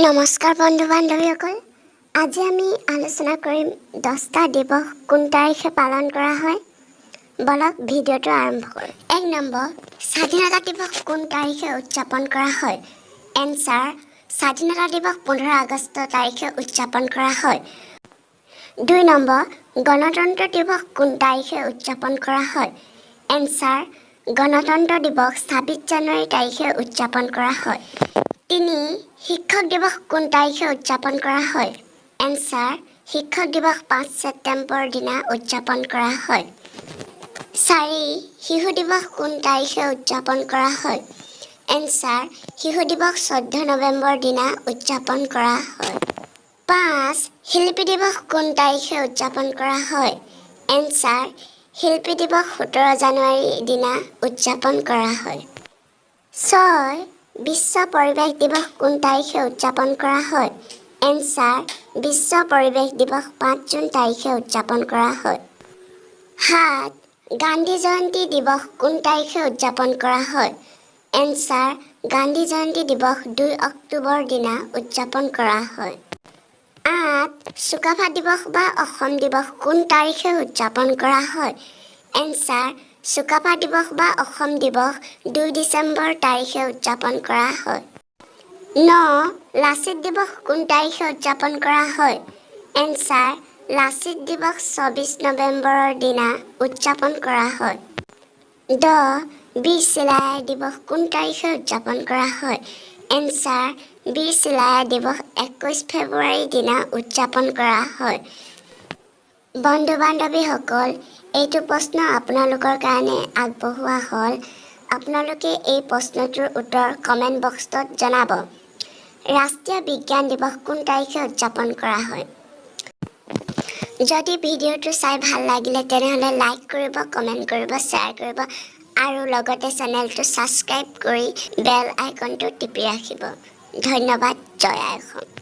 নমস্কাৰ বন্ধু বান্ধৱীসকল আজি আমি আলোচনা কৰিম 10টা দিৱস কোন তাৰিখে পালন কৰা হয় বলক ভিডিঅটো আৰম্ভ কৰোঁ 1 নম্বৰ স্বাধীনতা দিৱস কোন তাৰিখে উদযাপন কৰা হয় এনসাৰ স্বাধীনতা দিৱস 15 আগষ্ট তাৰিখে উদযাপন কৰা হয় 2 নম্বৰ গণতন্ত্ৰ দিৱস কোন তাৰিখে উদযাপন কৰা হয় এনসাৰ গণতন্ত্ৰ দিৱস 26 জানুৱাৰী তাৰিখে উদযাপন কৰা হয় 3 শিক্ষক দিৱস কোন তাৰিখে উদযাপন কৰা হয় এনসাৰ শিক্ষক দিৱস 5 ছেপ্টেম্বৰ দিনা উদযাপন কৰা হয় 4 শিশু দিৱস কোন তাৰিখে উদযাপন কৰা হয় এনসাৰ শিশু দিৱস 14 নৱেম্বৰ দিনা উদযাপন কৰা হয় 5 শিল্পী দিৱস কোন তাৰিখে উদযাপন কৰা হয় এনসাৰ শিল্পী দিৱস 17 জানুৱাৰী দিনা উদযাপন কৰা হয় 6 বিশ্ব পৰিৱেশ দিৱস কোন তাৰিখে উদযাপন কৰা হয় এনসাৰ বিশ্ব পৰিৱেশ দিৱস 5 জুন তাৰিখে উদযাপন কৰা হয় 7 গান্ধী জয়ন্তী দিৱস কোন তাৰিখে উদযাপন কৰা হয় এনসাৰ গান্ধী জয়ন্তী দিৱস 2 অক্টোবৰ দিনা উদযাপন কৰা হয় 8 চুকাফা দিৱস বা অসম দিৱস কোন তাৰিখে উদযাপন কৰা হয় এনসাৰ চুকাফা দিৱস বা অসম দিৱস 2 ডিচেম্বৰ তাৰিখে উদযাপন কৰা হয় 9 লাচিত দিৱস কোন তাৰিখে উদযাপন কৰা হয় এনসাৰ লাচিত দিৱস 24 নৱেম্বৰৰ দিনা উদযাপন কৰা হয় 10 বীৰ চিলাৰায় দিৱস কোন তাৰিখে উদযাপন কৰা হয় এনসাৰ বীৰ চিলাৰায় দিৱস 21 ফেব্ৰুৱাৰীৰ দিনা উদযাপন কৰা হয় বন্ধু বান্ধৱীসকল এইটো প্ৰশ্ন আপোনালোকৰ কাৰণে আগবঢ়োৱা হ'ল আপোনালোকে এই প্ৰশ্নটোৰ উত্তৰ কমেণ্ট বক্সত জনাব ৰাষ্ট্ৰীয় বিজ্ঞান দিৱস কোন তাৰিখে উদযাপন কৰা হয় যদি ভিডিঅ'টো চাই ভাল লাগিলে তেনেহ'লে লাইক কৰিব কমেণ্ট কৰিব শ্বেয়াৰ কৰিব আৰু লগতে চেনেলটো ছাবস্ক্ৰাইব কৰি বেল আইকনটো টিপি ৰাখিব ধন্যবাদ জয় আই অসম